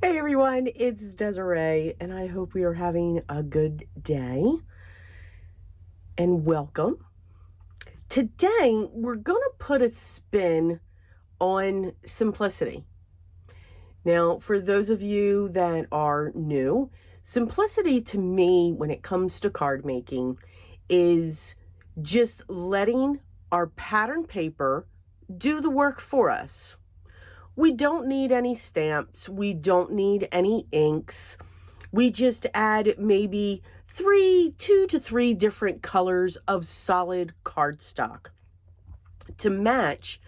Hey everyone, it's Desiree, and I hope we are having a good day. And welcome. Today, we're going to put a spin on simplicity. Now, for those of you that are new, simplicity to me, when it comes to card making, is just letting our pattern paper do the work for us. We don't need any stamps. We don't need any inks. We just add maybe 2 to 3 different colors of solid cardstock to match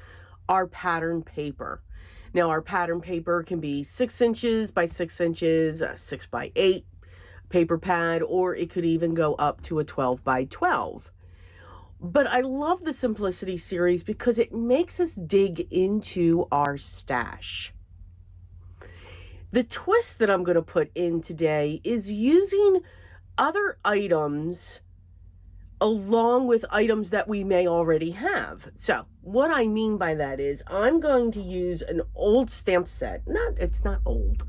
our pattern paper. Now, our pattern paper can be 6 inches by 6 inches, a 6 by 8 paper pad, or it could even go up to a 12 by 12. But I love the Simplicity series because it makes us dig into our stash. The twist that I'm going to put in today is using other items along with items that we may already have. So what I mean by that is I'm going to use an old stamp set. It's not old,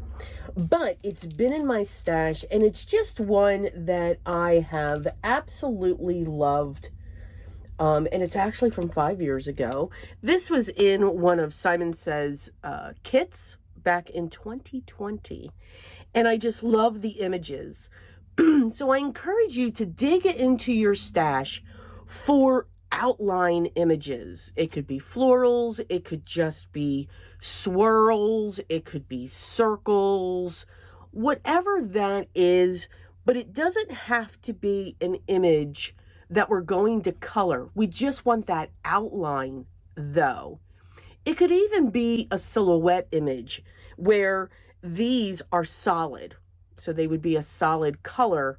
but it's been in my stash, and it's just one that I have absolutely loved. And it's actually from 5 years ago. This was in one of Simon Says kits back in 2020. And I just love the images. So I encourage you to dig into your stash for outline images. It could be florals. It could just be swirls. It could be circles. Whatever that is. But it doesn't have to be an image that we're going to color. We just want that outline, though. It could even be a silhouette image where these are solid. So they would be a solid color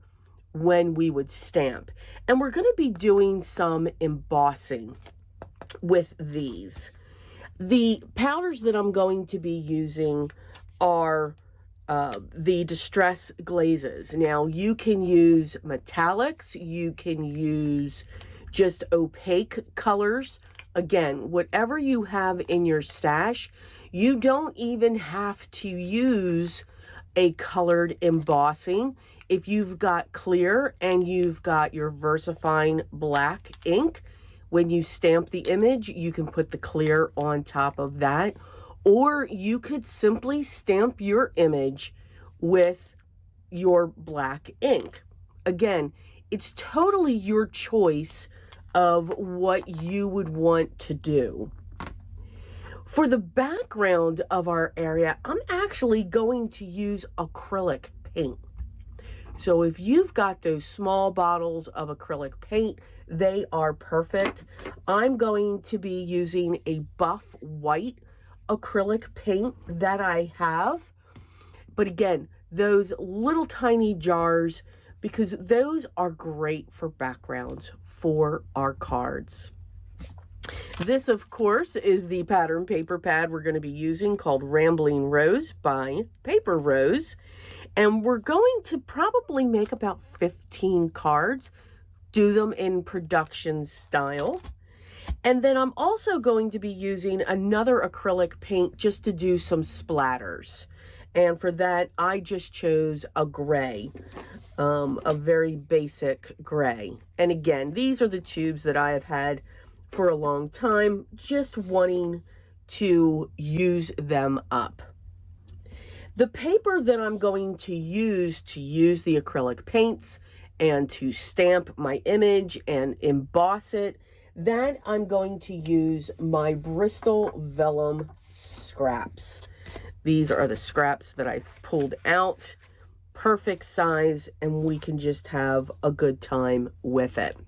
when we would stamp. And we're going to be doing some embossing with these. The powders that I'm going to be using are the distress glazes. Now, you can use metallics, you can use just opaque colors. Again, whatever you have in your stash, you don't even have to use a colored embossing. If you've got clear and you've got your VersaFine black ink, when you stamp the image, you can put the clear on top of that. Or you could simply stamp your image with your black ink. Again, it's totally your choice of what you would want to do. For the background of our area, I'm actually going to use acrylic paint. So if you've got those small bottles of acrylic paint, they are perfect. I'm going to be using a buff white acrylic paint that I have. But again, those little tiny jars, because those are great for backgrounds for our cards. This, of course, is the pattern paper pad we're going to be using, called Rambling Rose by Paper Rose. And we're going to probably make about 15 cards, do them in production style. And then I'm also going to be using another acrylic paint just to do some splatters. And for that, I just chose a gray, a very basic gray. And again, these are the tubes that I have had for a long time, just wanting to use them up. The paper that I'm going to use the acrylic paints and to stamp my image and emboss it, that I'm going to use my Bristol vellum scraps. These are the scraps that I've pulled out. Perfect size, and we can just have a good time with it.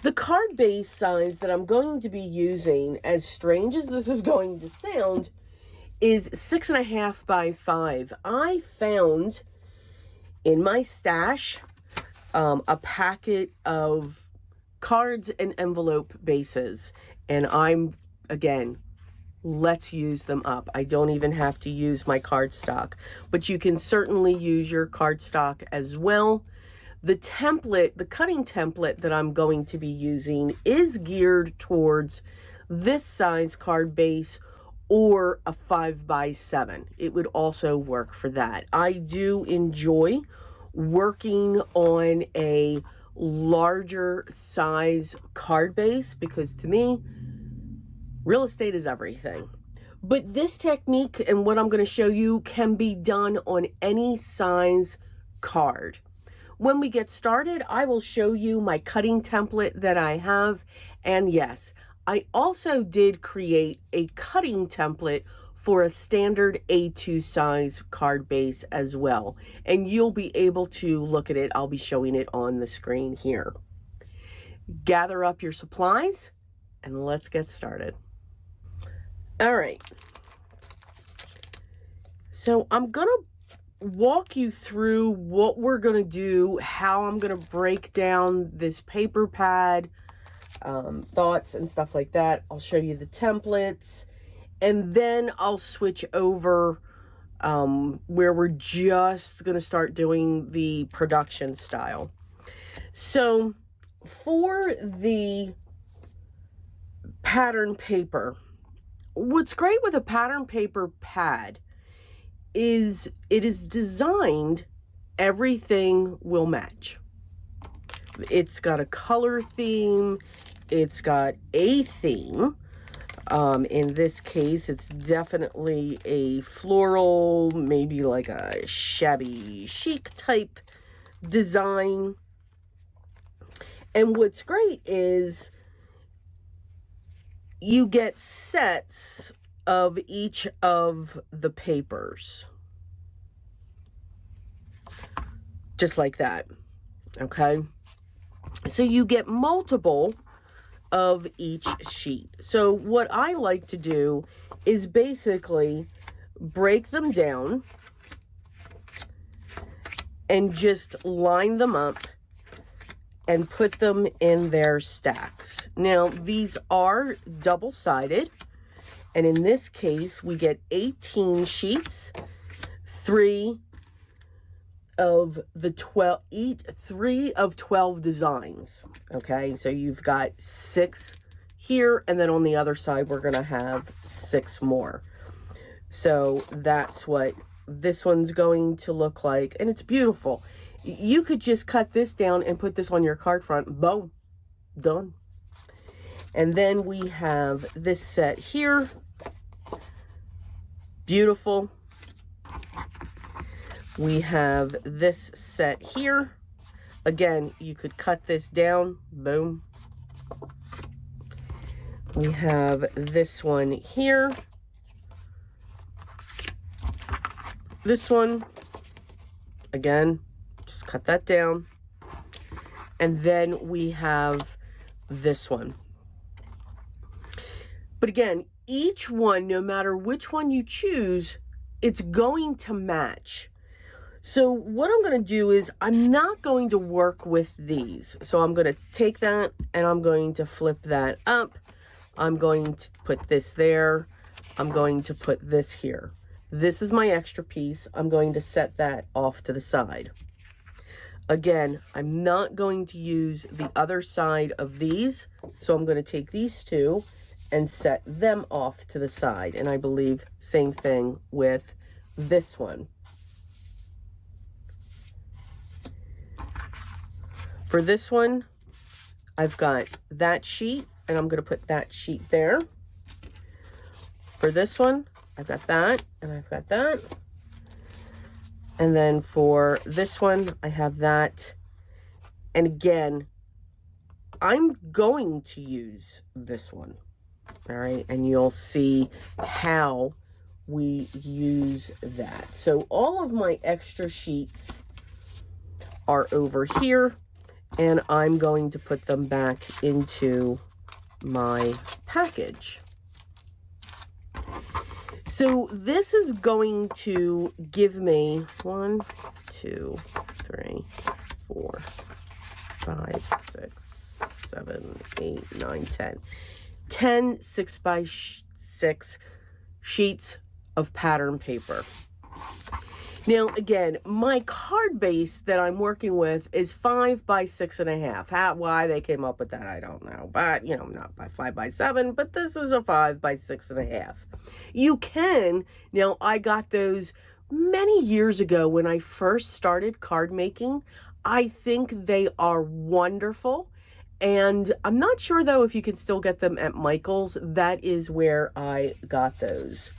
The card base size that I'm going to be using, as strange as this is going to sound, is 6.5 by 5. I found in my stash a packet of cards and envelope bases, and again, let's use them up. I don't even have to use my cardstock, but you can certainly use your cardstock as well. The template, the cutting template that I'm going to be using is geared towards this size card base or a 5x7. It would also work for that. I do enjoy working on a larger size card base because to me, real estate is everything. But this technique and what I'm going to show you can be done on any size card. When we get started, I will show you my cutting template that I have. And yes, I also did create a cutting template for a standard A2 size card base as well. And you'll be able to look at it. I'll be showing it on the screen here. Gather up your supplies and let's get started. All right. So I'm going to walk you through what we're going to do, how I'm going to break down this paper pad, thoughts and stuff like that. I'll show you the templates, and then I'll switch over where we're just going to start doing the production style. So for the pattern paper, what's great with a pattern paper pad is it is designed, everything will match. It's got a color theme, it's got a theme. In this case, it's definitely a floral, maybe like a shabby chic type design. And what's great is you get sets of each of the papers. Just like that. Okay? So you get multiple of each sheet. So what I like to do is basically break them down and just line them up and put them in their stacks. Now, these are double-sided, and in this case, we get 18 sheets, 3 of 12 designs. Okay, so you've got 6 here, and then on the other side, we're gonna have 6 more. So that's what this one's going to look like, and it's beautiful. You could just cut this down and put this on your card front. Boom, done. And then we have this set here. Beautiful. We have this set here. Again, you could cut this down. Boom. We have this one here. This one. Again, just cut that down. And then we have this one. But again, each one, no matter which one you choose, it's going to match. So what I'm going to do is I'm not going to work with these. So I'm going to take that and I'm going to flip that up. I'm going to put this there. I'm going to put this here. This is my extra piece. I'm going to set that off to the side. Again, I'm not going to use the other side of these. So I'm going to take these two and set them off to the side. And I believe same thing with this one. For this one, I've got that sheet, and I'm going to put that sheet there. For this one, I've got that, and I've got that. And then for this one, I have that. And again, I'm going to use this one. All right, and you'll see how we use that. So all of my extra sheets are over here, and I'm going to put them back into my package. So this is going to give me 1, 2, 3, 4, 5, 6, 7, 8, 9, 10. 10 6x6 sheets of pattern paper. Now, again, my card base that I'm working with is 5 by 6.5. Why they came up with that, I don't know. But, you know, not by 5 by 7, but this is a 5 by 6.5. You can, now I got those many years ago when I first started card making. I think they are wonderful. And I'm not sure, though, if you can still get them at Michael's. That is where I got those.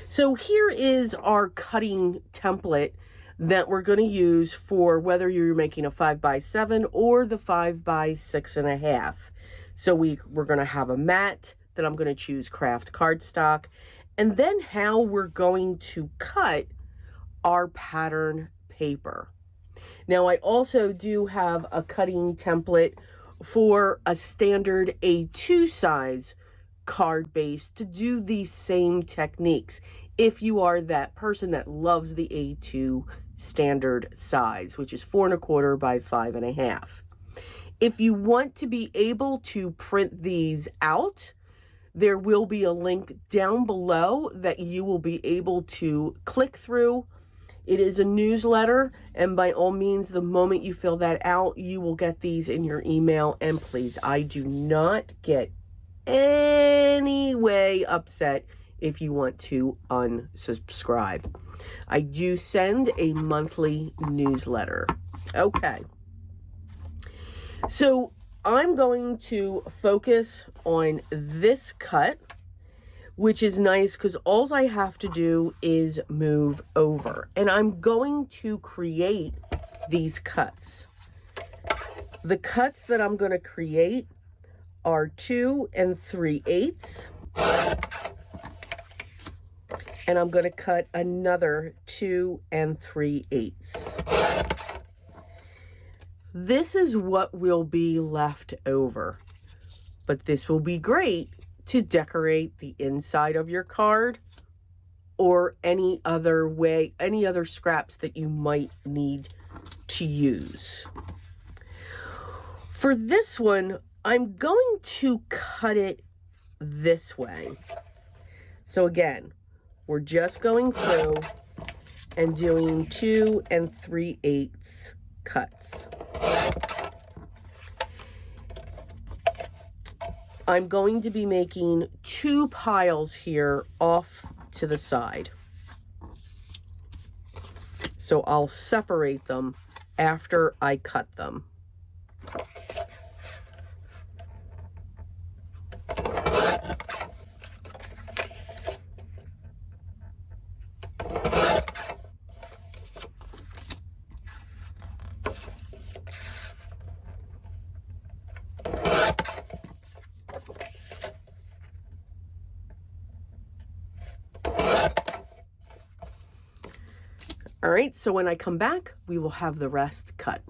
So here is our cutting template that we're going to use for whether you're making a 5 by 7 or the 5 by 6.5. So we're going to have a mat that I'm going to choose craft cardstock, and then how we're going to cut our pattern paper. Now, I also do have a cutting template for a standard A2 size card base to do these same techniques if you are that person that loves the A2 standard size, which is 4.25 by 5.5. If you want to be able to print these out, there will be a link down below that you will be able to click through. It is a newsletter, and by all means, the moment you fill that out, you will get these in your email. And please, I do not get any way upset if you want to unsubscribe. I do send a monthly newsletter. Okay. So I'm going to focus on this cut, which is nice because all I have to do is move over. And I'm going to create these cuts. The cuts that I'm going to create are 2 3/8. And I'm going to cut another 2 3/8. This is what will be left over. But this will be great to decorate the inside of your card or any other way, any other scraps that you might need to use. For this one, I'm going to cut it this way. So again, we're just going through and doing 2 3/8 cuts. I'm going to be making 2 piles here off to the side. So I'll separate them after I cut them. All right, so when I come back, we will have the rest cut.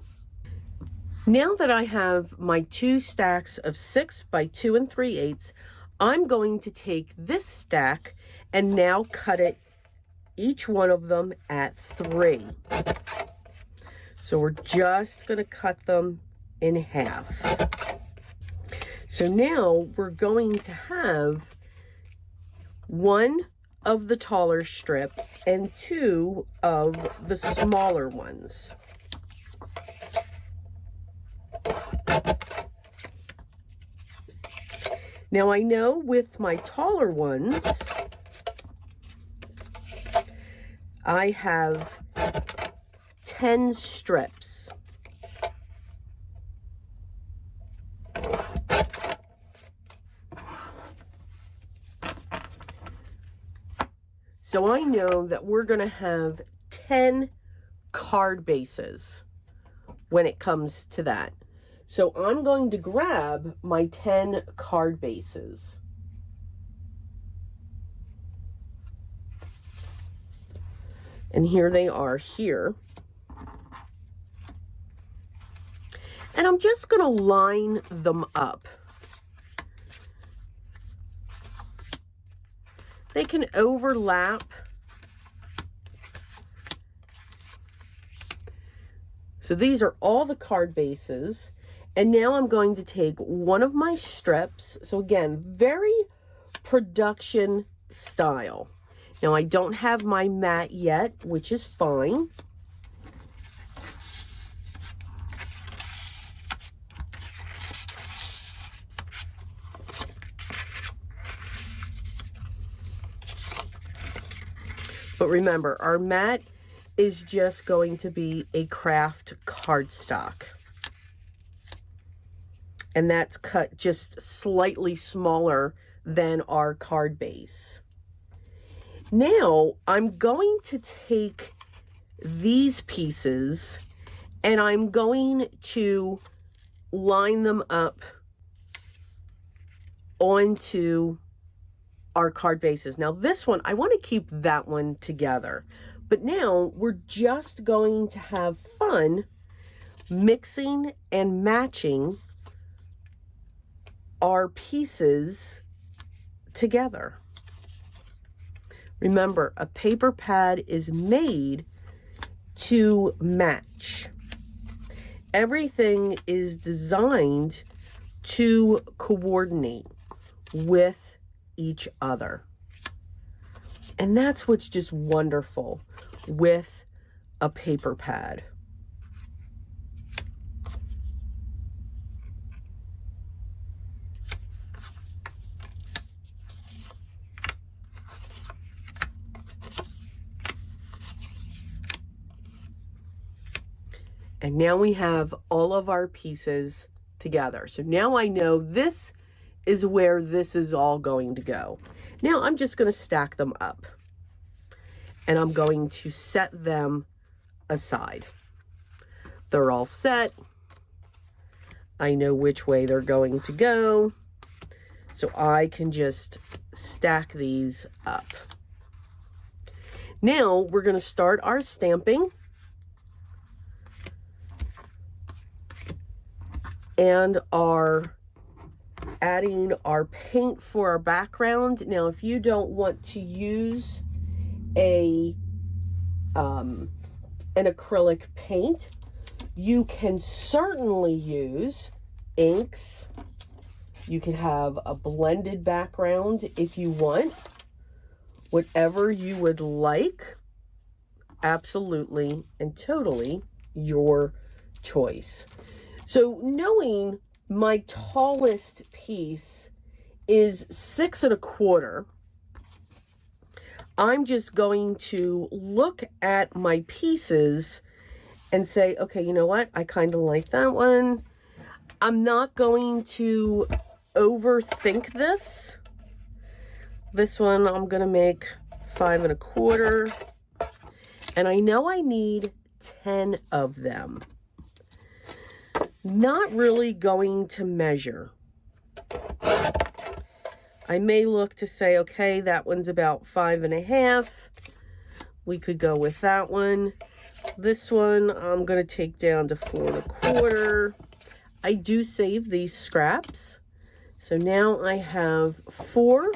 Now that I have my 2 stacks of 6 by 2 3/8, I'm going to take this stack and now cut it, each one of them at 3. So we're just going to cut them in half. So now we're going to have 1 of the taller strip and 2 of the smaller ones. Now I know with my taller ones, I have 10 strips. So I know that we're going to have 10 card bases when it comes to that. So I'm going to grab my 10 card bases. And here they are here. And I'm just going to line them up. They can overlap. So these are all the card bases. And now I'm going to take one of my strips. So again, very production style. Now, I don't have my mat yet, which is fine. But remember, our mat is just going to be a craft cardstock. And that's cut just slightly smaller than our card base. Now, I'm going to take these pieces and I'm going to line them up onto our card bases. Now this one, I want to keep that one together, but now we're just going to have fun mixing and matching our pieces together. Remember, a paper pad is made to match. Everything is designed to coordinate with each other. And that's what's just wonderful with a paper pad. And now we have all of our pieces together. So now I know this is where this is all going to go. Now I'm just going to stack them up and I'm going to set them aside. They're all set. I know which way they're going to go, so I can just stack these up. Now we're going to start our stamping and our adding our paint for our background. Now, if you don't want to use an acrylic paint, you can certainly use inks. You can have a blended background if you want. Whatever you would like, absolutely and totally your choice. So knowing my tallest piece is 6 1/4. I'm just going to look at my pieces and say, okay, you know what? I kind of like that one. I'm not going to overthink this. This one I'm going to make 5 1/4. And I know I need 10 of them. Not really going to measure. I may look to say, okay, that one's about 5 1/2. We could go with that one. This one I'm going to take down to 4 1/4. I do save these scraps. So now I have 4.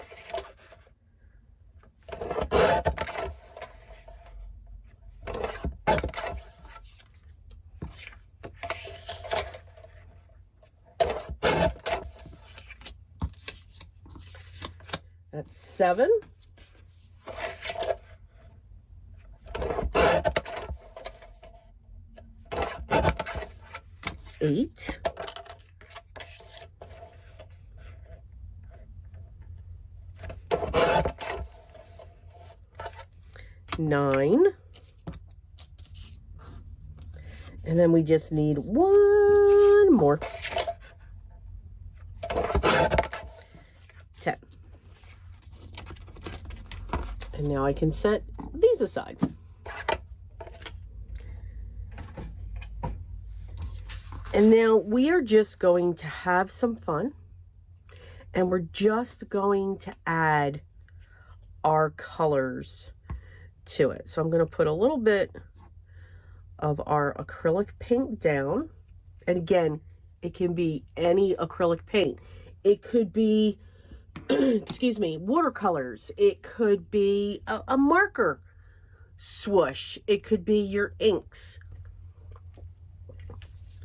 That's 7. 8. 9. And then we just need one more. 10. And now I can set these aside. And now we are just going to have some fun. And we're just going to add our colors to it. So I'm going to put a little bit of our acrylic paint down. And again, it can be any acrylic paint. It could be, excuse me, watercolors. It could be a marker swoosh. It could be your inks.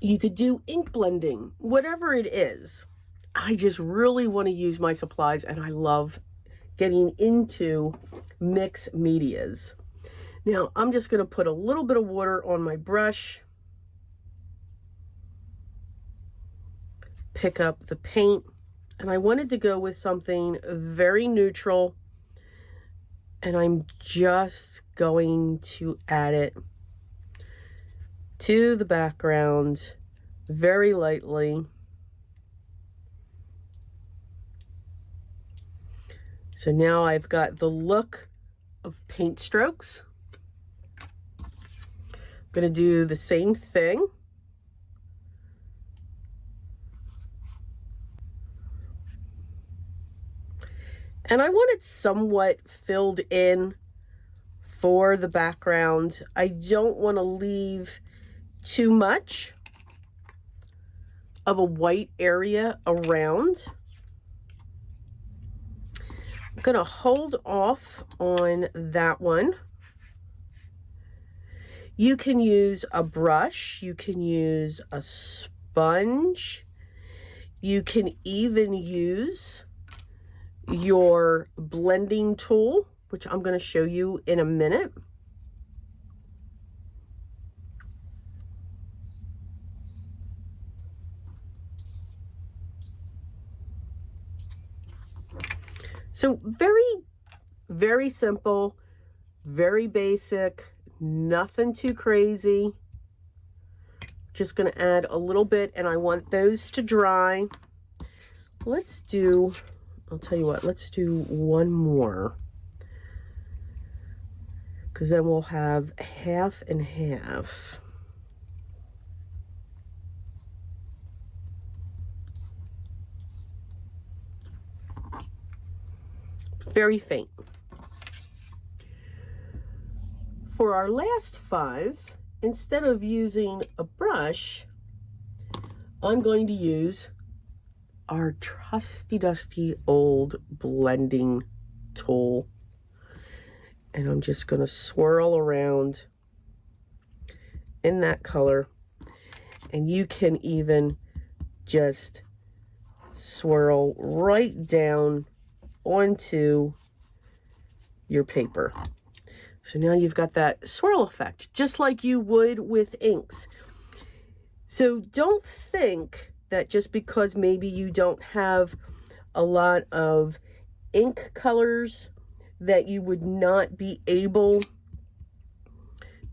You could do ink blending, whatever it is. I just really want to use my supplies, and I love getting into mixed medias. Now I'm just going to put a little bit of water on my brush, pick up the paint, and I wanted to go with something very neutral, and I'm just going to add it to the background very lightly. So now I've got the look of paint strokes. I'm going to do the same thing. And I want it somewhat filled in for the background. I don't want to leave too much of a white area around. I'm going to hold off on that one. You can use a brush, you can use a sponge, you can even use your blending tool, which I'm going to show you in a minute. So very simple, very basic, nothing too crazy. Just going to add a little bit, and I want those to dry. Let's do, I'll tell you what, let's do one more, because then we'll have half and half. Very faint. For our last 5, instead of using a brush, I'm going to use our trusty dusty old blending tool. And I'm just going to swirl around in that color. And you can even just swirl right down onto your paper. So now you've got that swirl effect, just like you would with inks. So don't think that just because maybe you don't have a lot of ink colors that you would not be able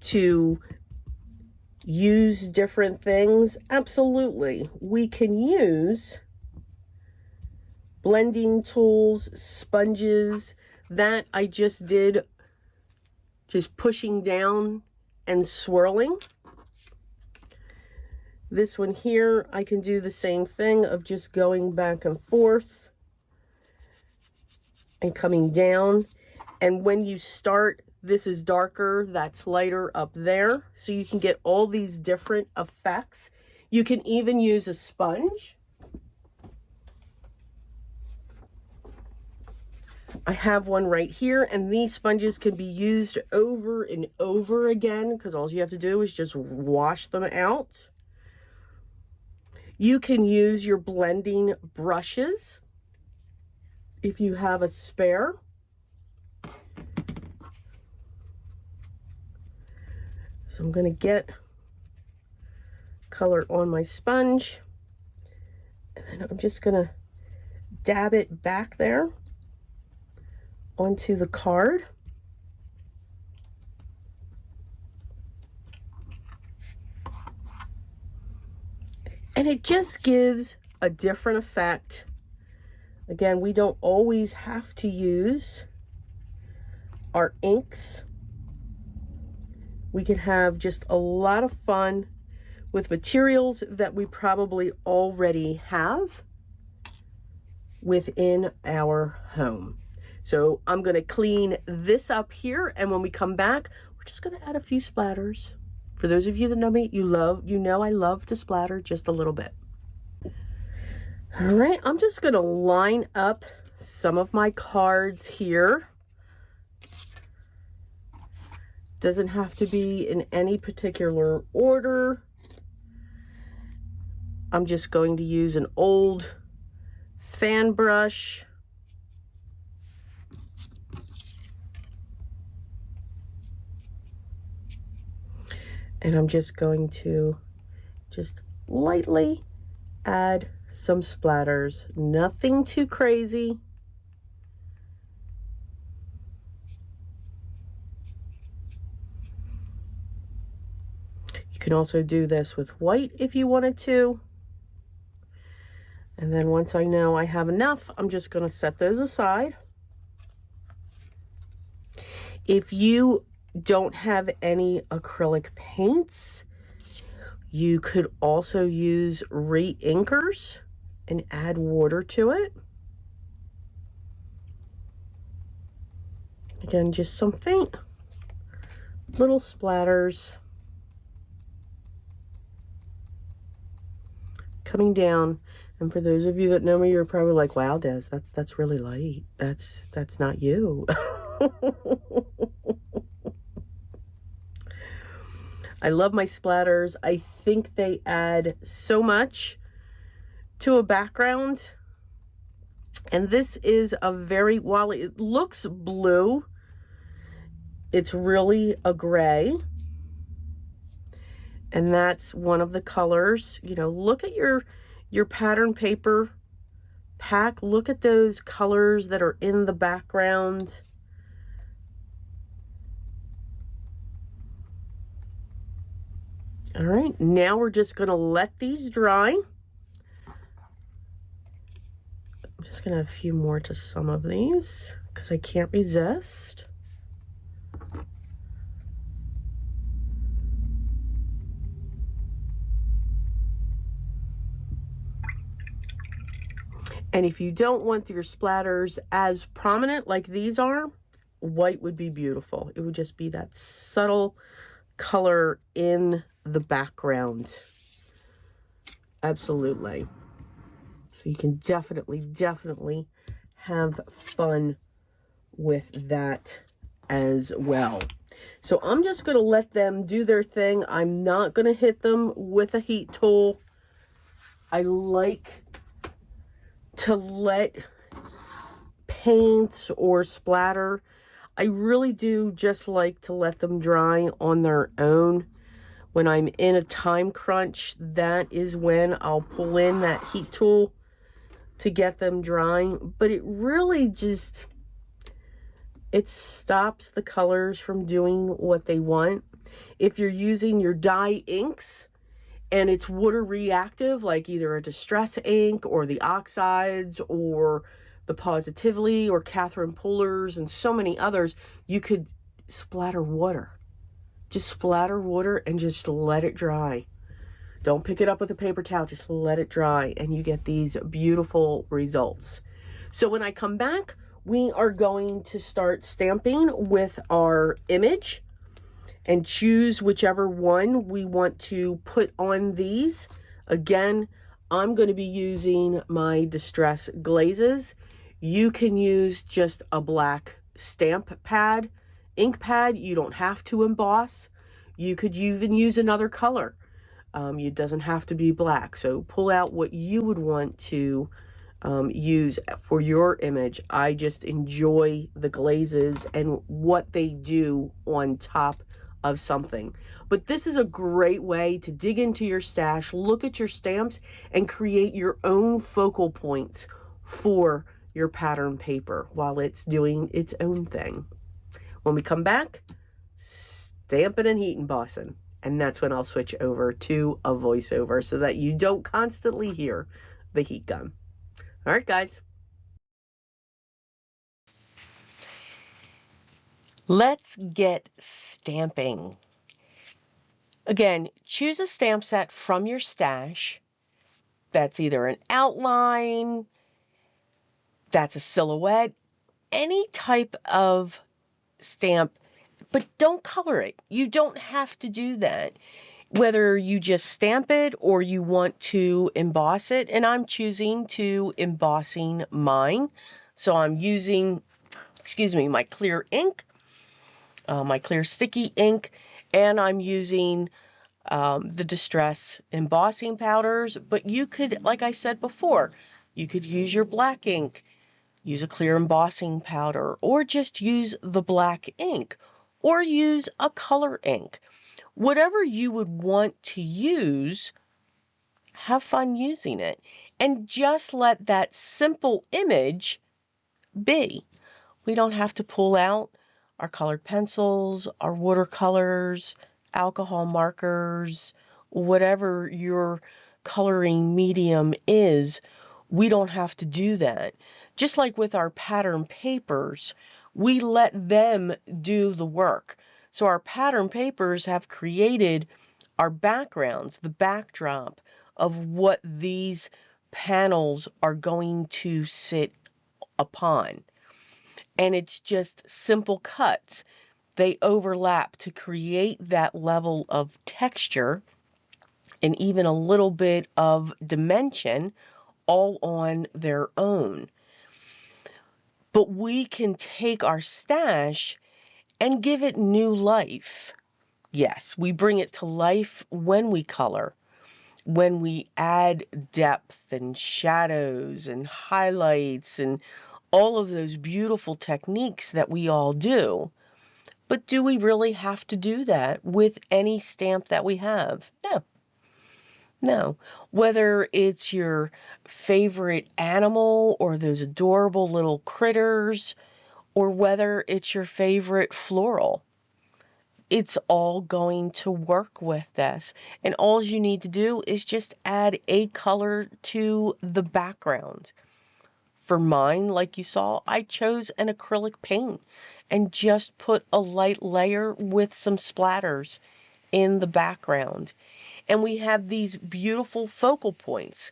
to use different things. Absolutely. We can use blending tools, sponges. That I just did, just pushing down and swirling. This one here, I can do the same thing of just going back and forth and coming down. And when you start, this is darker, that's lighter up there. So you can get all these different effects. You can even use a sponge. I have one right here, and these sponges can be used over and over again because all you have to do is just wash them out. You can use your blending brushes if you have a spare. So I'm going to get color on my sponge, and then I'm just going to dab it back there onto the card. And it just gives a different effect. Again, we don't always have to use our inks. We can have just a lot of fun with materials that we probably already have within our home. So I'm going to clean this up here, and when we come back, we're just going to add a few splatters. For those of you that know me, you know I love to splatter just a little bit. All right, I'm just going to line up some of my cards here. Doesn't have to be in any particular order. I'm just going to use an old fan brush. And I'm just going to just lightly add some splatters. Nothing too crazy. You can also do this with white if you wanted to. And then once I know I have enough, I'm just going to set those aside. If you don't have any acrylic paints, you could also use re-inkers and add water to it. Again, just some faint little splatters coming down. And for those of you that know me, you're probably like, wow, Des, that's really light. That's not you. I love my splatters. I think they add so much to a background. And this is a very, while it looks blue, it's really a gray. And that's one of the colors. You know, look at your pattern paper pack. Look at those colors that are in the background. All right, now we're just going to let these dry. I'm just going to add a few more to some of these because I can't resist. And if you don't want your splatters as prominent like these are, white would be beautiful. It would just be that subtle color in the background. Absolutely. So you can definitely have fun with that as well. So I'm just going to let them do their thing. I'm not going to hit them with a heat tool. I like to let paint or splatter, I really do just like to let them dry on their own. When I'm in a time crunch, that is when I'll pull in that heat tool to get them drying. But it really just, it stops the colors from doing what they want. If you're using your dye inks and it's water reactive, like either a distress ink or the oxides or the Positively or Catherine Puller's and so many others, you could splatter water. Just splatter water and just let it dry. Don't pick it up with a paper towel, just let it dry and you get these beautiful results. So when I come back, we are going to start stamping with our image and choose whichever one we want to put on these. Again, I'm going to be using my Distress glazes. You can use just a black stamp pad, ink pad. You don't have to emboss. You could even use another color. It doesn't have to be black. So pull out what you would want to use for your image. I just enjoy the glazes and what they do on top of something. But this is a great way to dig into your stash, look at your stamps, and create your own focal points for your pattern paper while it's doing its own thing. When we come back, stamping and heat embossing. And that's when I'll switch over to a voiceover so that you don't constantly hear the heat gun. All right, guys. Let's get stamping. Again, choose a stamp set from your stash. That's either an outline, that's a silhouette, any type of stamp, but don't color it. You don't have to do that. Whether you just stamp it or you want to emboss it, and I'm choosing to embossing mine. So I'm using, my clear ink, my clear sticky ink, and I'm using the Distress embossing powders. But you could, like I said before, you could use your black ink, use a clear embossing powder, or just use the black ink, or use a color ink. Whatever you would want to use, have fun using it. And just let that simple image be. We don't have to pull out our colored pencils, our watercolors, alcohol markers, whatever your coloring medium is. We don't have to do that. Just like with our pattern papers, we let them do the work. So our pattern papers have created our backgrounds, the backdrop of what these panels are going to sit upon. And it's just simple cuts. They overlap to create that level of texture and even a little bit of dimension all on their own. But we can take our stash and give it new life. Yes, we bring it to life when we color, when we add depth and shadows and highlights and all of those beautiful techniques that we all do. But do we really have to do that with any stamp that we have? No. No. Whether it's your favorite animal or those adorable little critters, or whether it's your favorite floral, it's all going to work with this. And all you need to do is just add a color to the background. For mine, like you saw, I chose an acrylic paint and just put a light layer with some splatters in the background. And we have these beautiful focal points.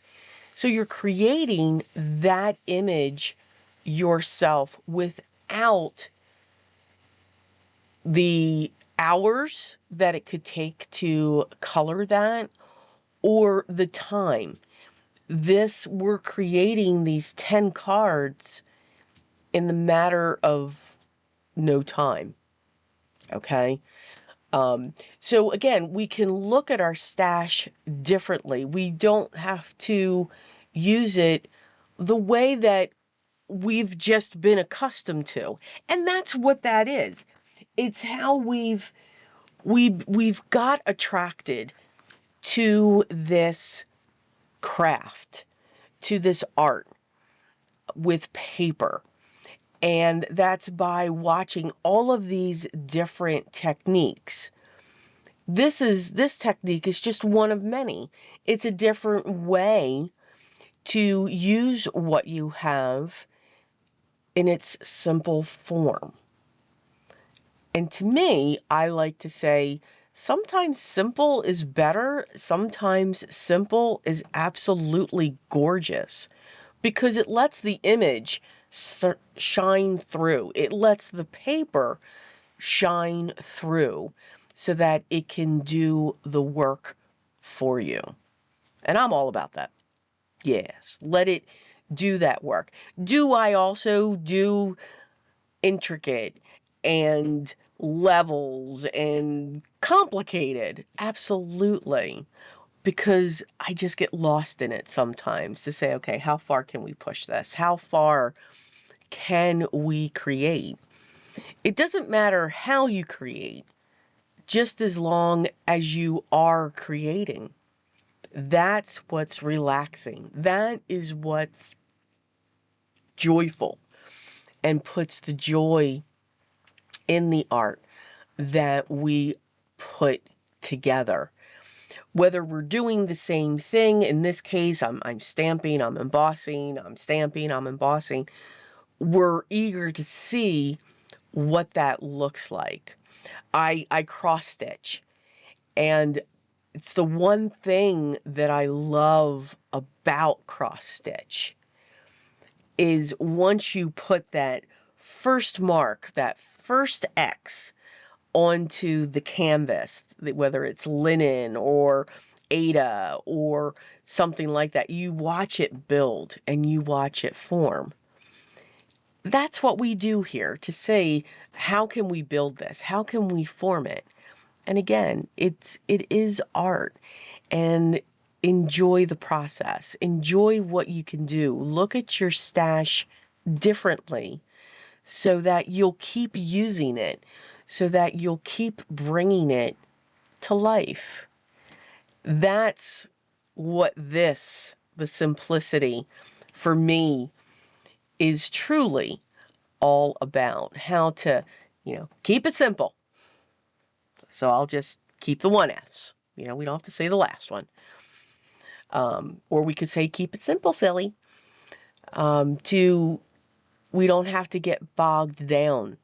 So you're creating that image yourself without the hours that it could take to color that or the time. We're creating these 10 cards in the matter of no time. Okay. So again, we can look at our stash differently. We don't have to use it the way that we've just been accustomed to. And that's what that is. It's how we've got attracted to this craft, to this art with paper. And that's by watching all of these different techniques. This technique is just one of many. It's a different way to use what you have in its simple form. And to me, I like to say, sometimes simple is better. Sometimes simple is absolutely gorgeous because it lets the image shine through. It lets the paper shine through so that it can do the work for you. And I'm all about that. Yes, let it do that work. Do I also do intricate and levels and complicated? Absolutely. Because I just get lost in it sometimes to say, okay, how far can we push this? How far can we create? It doesn't matter how you create, just as long as you are creating. That's what's relaxing. That is what's joyful and puts the joy in the art that we put together. Whether we're doing the same thing, in this case, I'm stamping, I'm embossing, I'm stamping, I'm embossing, we're eager to see what that looks like. I cross stitch, and it's the one thing that I love about cross stitch is once you put that first mark, that first X onto the canvas, whether it's linen or Aida or something like that, you watch it build and you watch it form. That's what we do here to say, how can we build this? How can we form it? And again, it is art, and enjoy the process. Enjoy what you can do. Look at your stash differently so that you'll keep using it, so that you'll keep bringing it to life. That's what the simplicity for me is truly all about. How to, keep it simple. So I'll just keep the one S. We don't have to say the last one. Or we could say keep it simple, silly. We don't have to get bogged down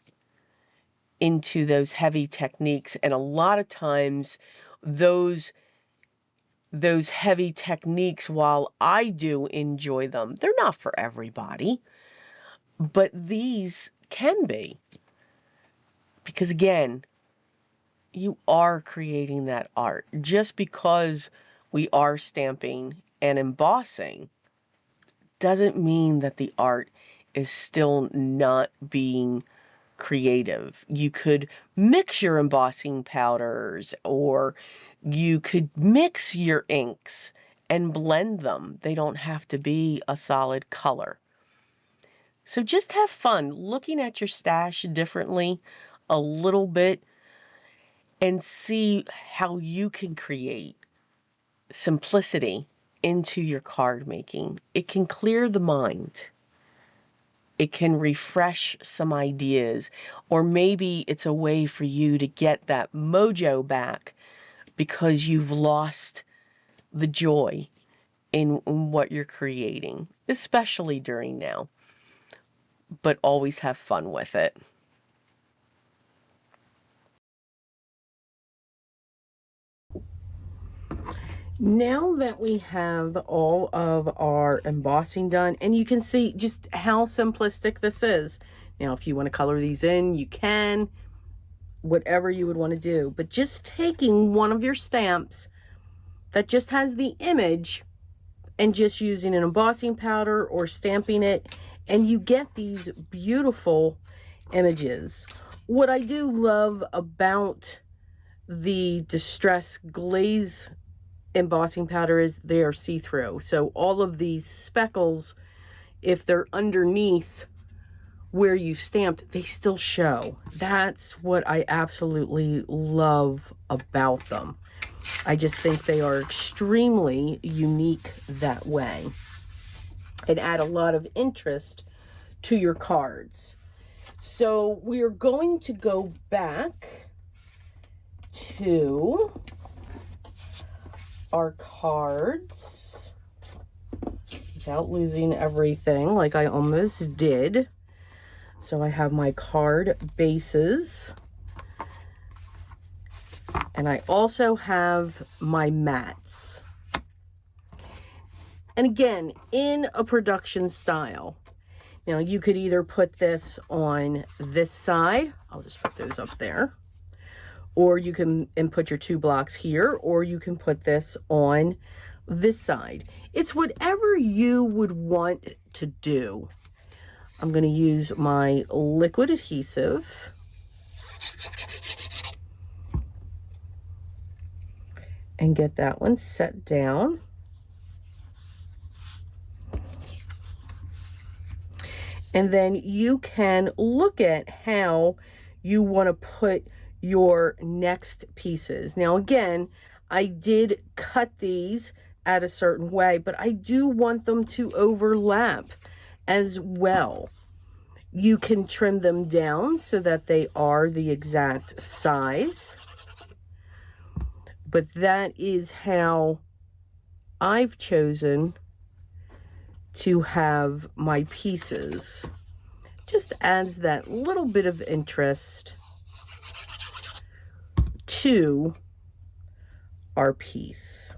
into those heavy techniques. And a lot of times those heavy techniques, while I do enjoy them, they're not for everybody. But these can be. Because again, you are creating that art. Just because we are stamping and embossing doesn't mean that the art is still not being creative. You could mix your embossing powders, or you could mix your inks and blend them. They don't have to be a solid color. So just have fun looking at your stash differently a little bit and see how you can create simplicity into your card making. It can clear the mind. It can refresh some ideas, or maybe it's a way for you to get that mojo back because you've lost the joy in what you're creating, especially during now. But always have fun with it. Now that we have all of our embossing done, and you can see just how simplistic this is. Now, if you want to color these in, you can, whatever you would want to do. But just taking one of your stamps that just has the image and just using an embossing powder or stamping it, and you get these beautiful images. What I do love about the Distress Glaze embossing powder is they are see-through. So all of these speckles, if they're underneath where you stamped, they still show. That's what I absolutely love about them. I just think they are extremely unique that way and add a lot of interest to your cards. So we are going to go back to our cards without losing everything like I almost did. So I have my card bases, and I also have my mats. And again, in a production style. Now you could either put this on this side, I'll just put those up there, or you can put your 2 blocks here, or you can put this on this side. It's whatever you would want to do. I'm going to use my liquid adhesive. And get that one set down. And then you can look at how you want to put your next pieces. Now again, I did cut these at a certain way, but I do want them to overlap as well. You can trim them down so that they are the exact size, but that is how I've chosen to have my pieces. Just adds that little bit of interest to our piece.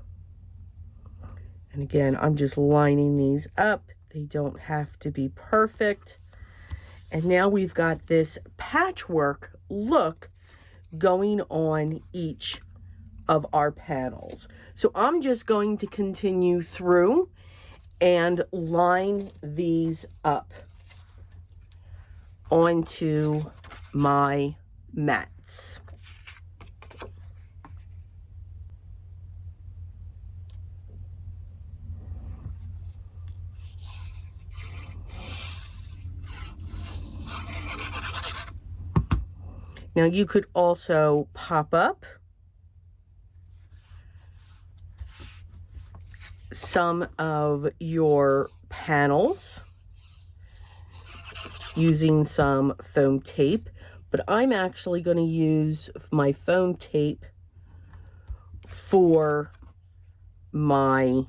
And again, I'm just lining these up. They don't have to be perfect. And now we've got this patchwork look going on each of our panels. So I'm just going to continue through and line these up onto my mats. Now you could also pop up some of your panels using some foam tape, but I'm actually going to use my foam tape for my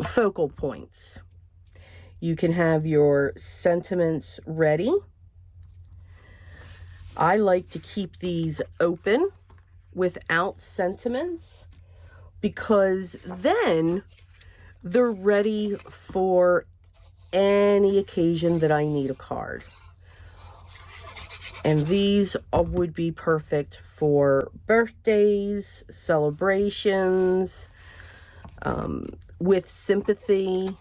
focal points. You can have your sentiments ready. I like to keep these open without sentiments because then they're ready for any occasion that I need a card. And these would be perfect for birthdays, celebrations, with sympathy,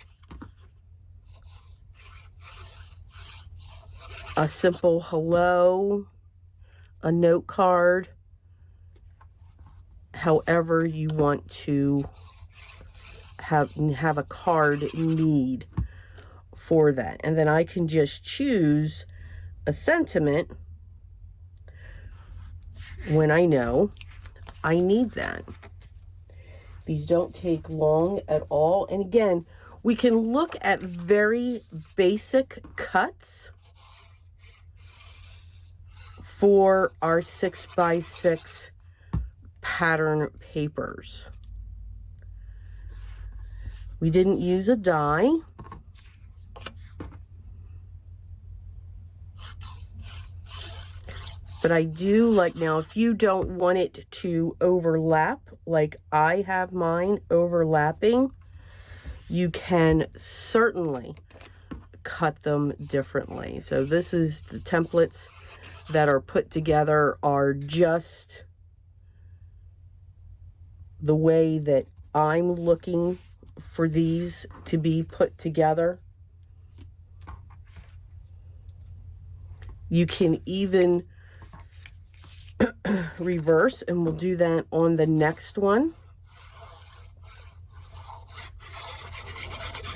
a simple hello, a note card, however you want to have a card need for that. And then I can just choose a sentiment when I know I need that. These don't take long at all. And again, we can look at very basic cuts for our 6x6 pattern papers. We didn't use a die. But I do like, now if you don't want it to overlap, like I have mine overlapping, you can certainly cut them differently. So this is the templates that are put together are just the way that I'm looking for these to be put together. You can even reverse, and we'll do that on the next one.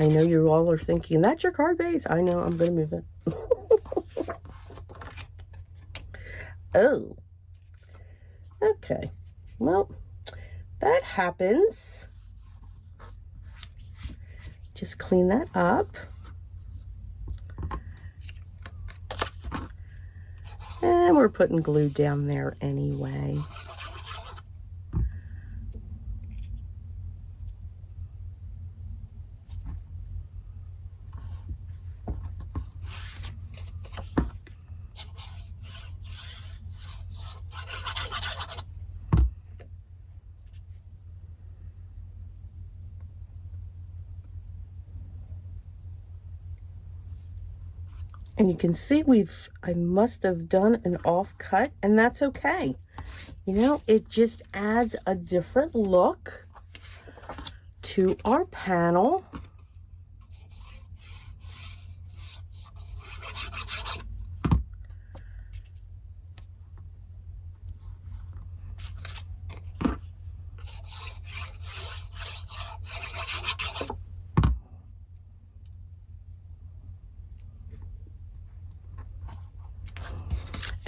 I know you all are thinking, that's your card base. I know, I'm going to move it. Oh. Okay. Well, that happens. Just clean that up. And we're putting glue down there anyway. And you can see I must have done an off cut, and that's okay. You know, it just adds a different look to our panel.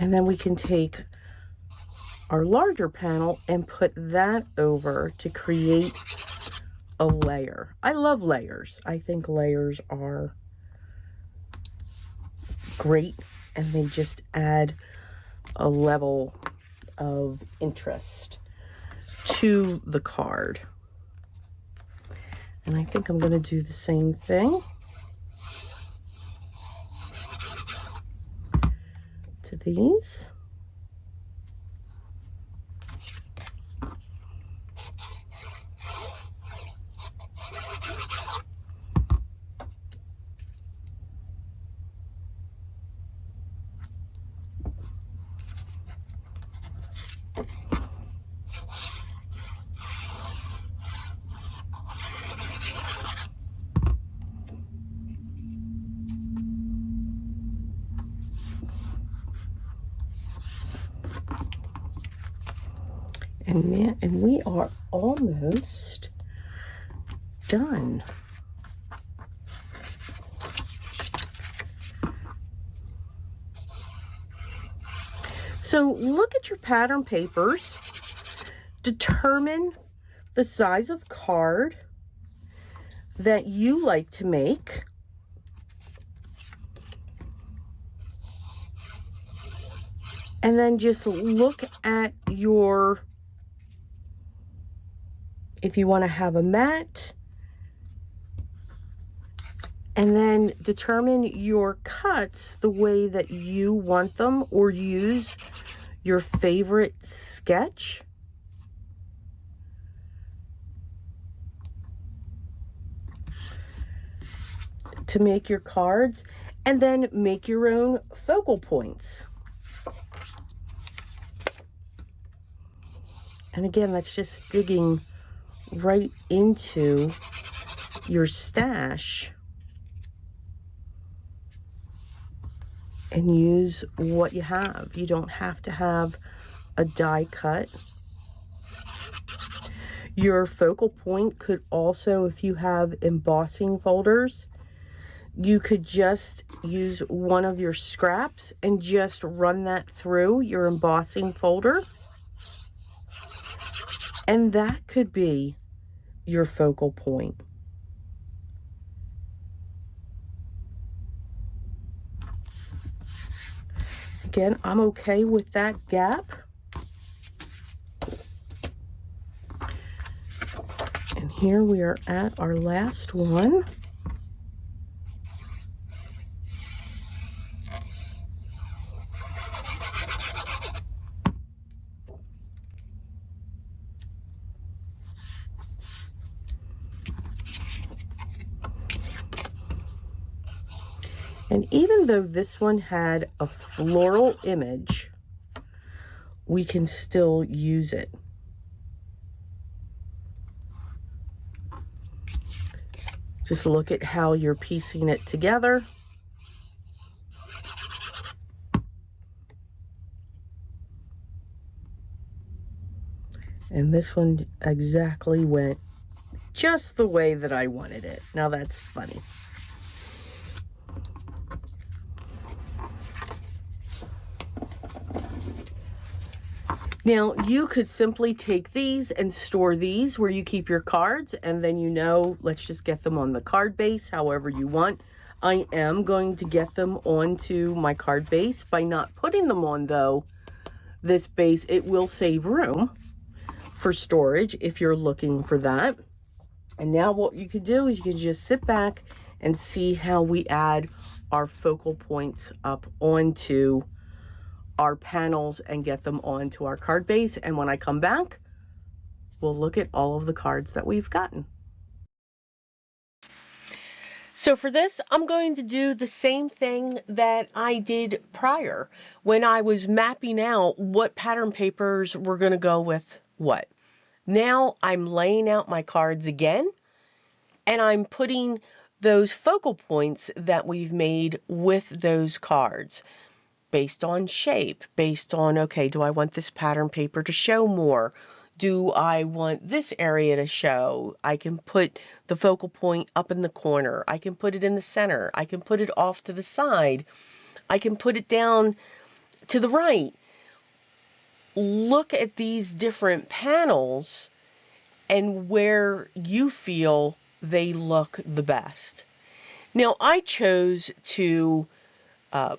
And then we can take our larger panel and put that over to create a layer. I love layers. I think layers are great, and they just add a level of interest to the card. And I think I'm going to do the same thing to these. And we are almost done. So look at your pattern papers, determine the size of card that you like to make. And then just look at your, if you want to have a mat, and then determine your cuts the way that you want them, or use your favorite sketch. To make your cards, and then make your own focal points. And again, that's just digging right into your stash and use what you have. You don't have to have a die cut. Your focal point could also, if you have embossing folders, you could just use one of your scraps and just run that through your embossing folder. And that could be your focal point. Again, I'm okay with that gap. And here we are at our last one. And even though this one had a floral image, we can still use it. Just look at how you're piecing it together. And this one exactly went just the way that I wanted it. Now that's funny. Now, you could simply take these and store these where you keep your cards, and then let's just get them on the card base however you want. I am going to get them onto my card base. By not putting them on, though, this base, it will save room for storage if you're looking for that. And now what you can do is you can just sit back and see how we add our focal points up onto our panels and get them onto our card base. And when I come back, we'll look at all of the cards that we've gotten. So for this, I'm going to do the same thing that I did prior when I was mapping out what pattern papers were going to go with what. Now I'm laying out my cards again, and I'm putting those focal points that we've made with those cards, based on shape, based on, okay, do I want this pattern paper to show more? Do I want this area to show? I can put the focal point up in the corner. I can put it in the center. I can put it off to the side. I can put it down to the right. Look at these different panels and where you feel they look the best. Now, I chose to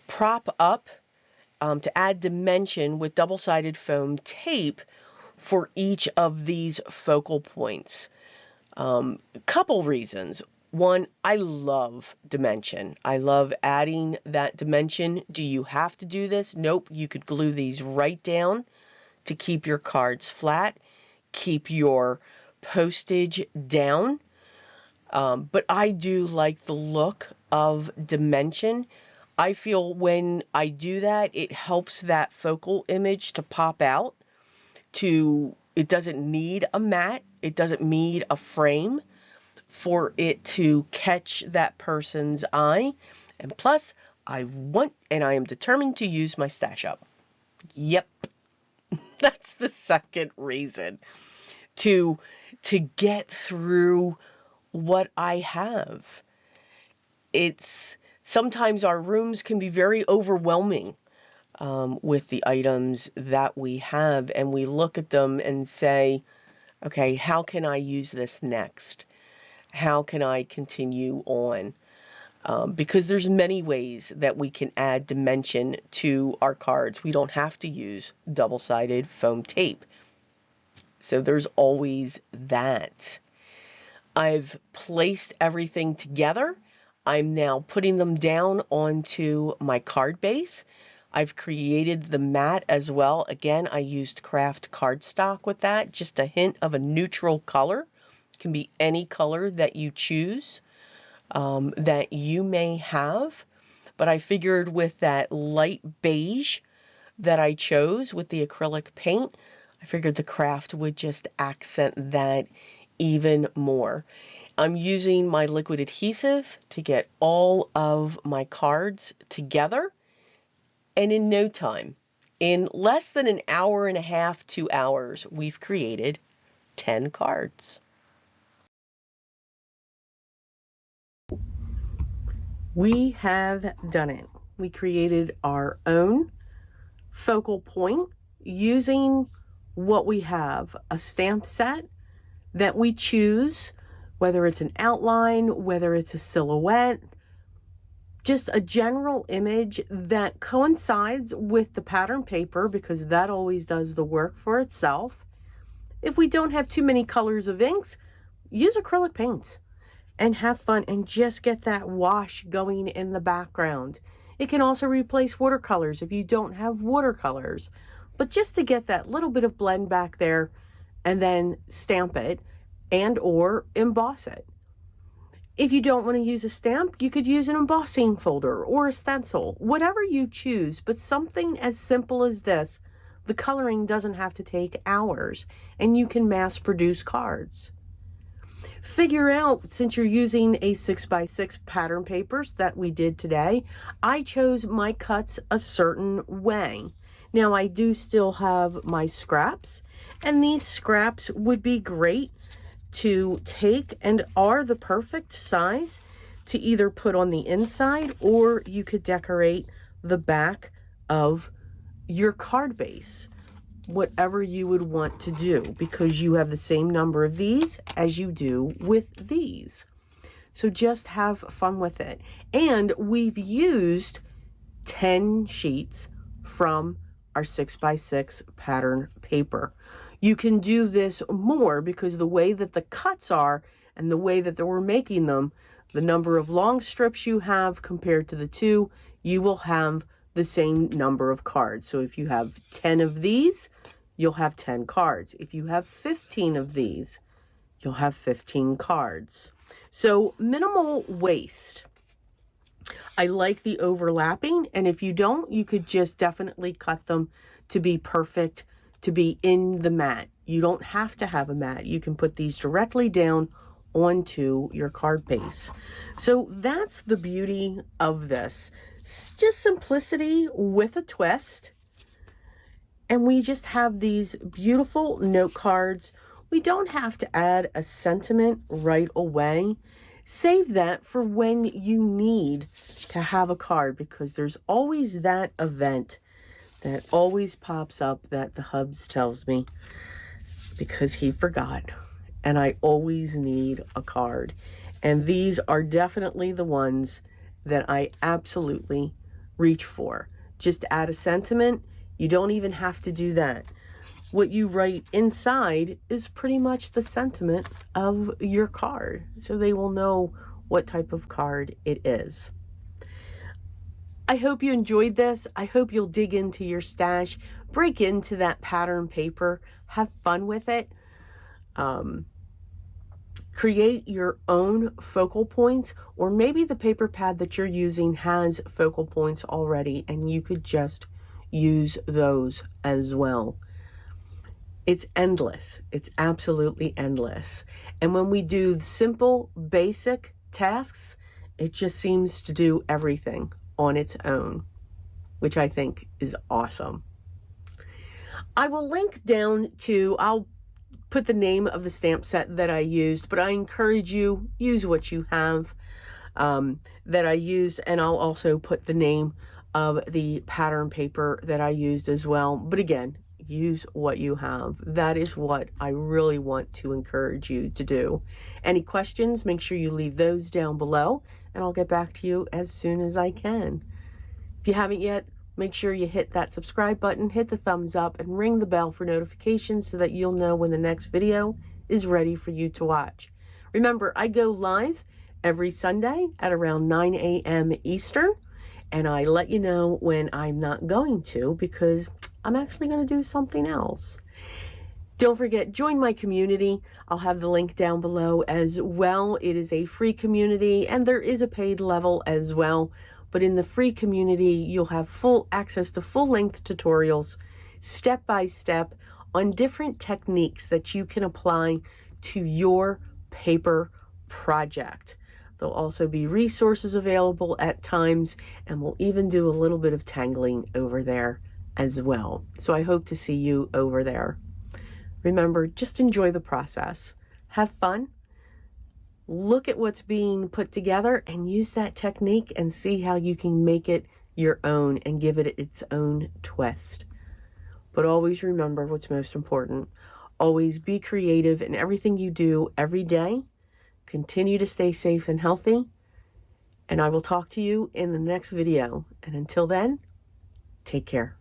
prop up to add dimension with double-sided foam tape for each of these focal points. Couple reasons. One, I love dimension. I love adding that dimension. Do you have to do this? Nope. You could glue these right down to keep your cards flat, keep your postage down. But I do like the look of dimension. I feel when I do that, it helps that focal image to pop out. It doesn't need a mat. It doesn't need a frame for it to catch that person's eye. And plus, I am determined to use my stash up. Yep. That's the second reason. To get through what I have. Sometimes our rooms can be very overwhelming with the items that we have, and we look at them and say, Okay, how can I use this next? How can I continue on? Because there's many ways that we can add dimension to our cards. We don't have to use double-sided foam tape. So there's always that. I've placed everything together. I'm now putting them down onto my card base. I've created the mat as well. Again, I used craft cardstock with that, just a hint of a neutral color. It can be any color that you choose, that you may have. But I figured with that light beige that I chose with the acrylic paint, I figured the craft would just accent that even more. I'm using my liquid adhesive to get all of my cards together, and in no time, in less than an hour and a half, 2 hours, we've created 10 cards. We have done it. We created our own focal point using what we have, a stamp set that we choose, whether it's an outline, whether it's a silhouette, just a general image that coincides with the pattern paper, because that always does the work for itself. If we don't have too many colors of inks, use acrylic paints and have fun and just get that wash going in the background. It can also replace watercolors if you don't have watercolors, but just to get that little bit of blend back there, and then stamp it and or emboss it. If you don't want to use a stamp, you could use an embossing folder or a stencil, whatever you choose, but something as simple as this. The coloring doesn't have to take hours, and you can mass produce cards. Figure out, since you're using a 6x6 pattern papers that we did today, I chose my cuts a certain way. Now I do still have my scraps, and these scraps would be great to take and are the perfect size to either put on the inside, or you could decorate the back of your card base, whatever you would want to do, because you have the same number of these as you do with these. So just have fun with it. And we've used 10 sheets from our 6x6 pattern paper. You can do this more because the way that the cuts are and the way that we're making them, the number of long strips you have compared to the two, you will have the same number of cards. So if you have 10 of these, you'll have 10 cards. If you have 15 of these, you'll have 15 cards. So minimal waste. I like the overlapping, and if you don't, you could just definitely cut them to be perfect, to be in the mat. You don't have to have a mat. You can put these directly down onto your card base. So that's the beauty of this. It's just simplicity with a twist. And we just have these beautiful note cards. We don't have to add a sentiment right away. Save that for when you need to have a card, because there's always that event that always pops up that the hubs tells me because he forgot, and I always need a card. And these are definitely the ones that I absolutely reach for. Just add a sentiment. You don't even have to do that. What you write inside is pretty much the sentiment of your card, so they will know what type of card it is. I hope you enjoyed this. I hope you'll dig into your stash, break into that pattern paper, have fun with it. Create your own focal points, or maybe the paper pad that you're using has focal points already and you could just use those as well. It's endless. It's absolutely endless. And when we do simple, basic tasks, it just seems to do everything on its own, which I think is awesome. I will link down to, I'll put the name of the stamp set that I used, but I encourage you, use what you have that I used, and I'll also put the name of the pattern paper that I used as well. But again, use what you have. That is what I really want to encourage you to do. Any questions, make sure you leave those down below, and I'll get back to you as soon as I can. If you haven't yet, make sure you hit that subscribe button, hit the thumbs up, and ring the bell for notifications so that you'll know when the next video is ready for you to watch. Remember, I go live every Sunday at around 9 a.m. Eastern, and I let you know when I'm not going to because I'm actually going to do something else. Don't forget, join my community. I'll have the link down below as well. It is a free community, and there is a paid level as well. But in the free community, you'll have full access to full-length tutorials, step-by-step, on different techniques that you can apply to your paper project. There'll also be resources available at times, and we'll even do a little bit of tangling over there as well. So I hope to see you over there. Remember, just enjoy the process. Have fun. Look at what's being put together and use that technique and see how you can make it your own and give it its own twist. But always remember what's most important. Always be creative in everything you do every day. Continue to stay safe and healthy. And I will talk to you in the next video. And until then, take care.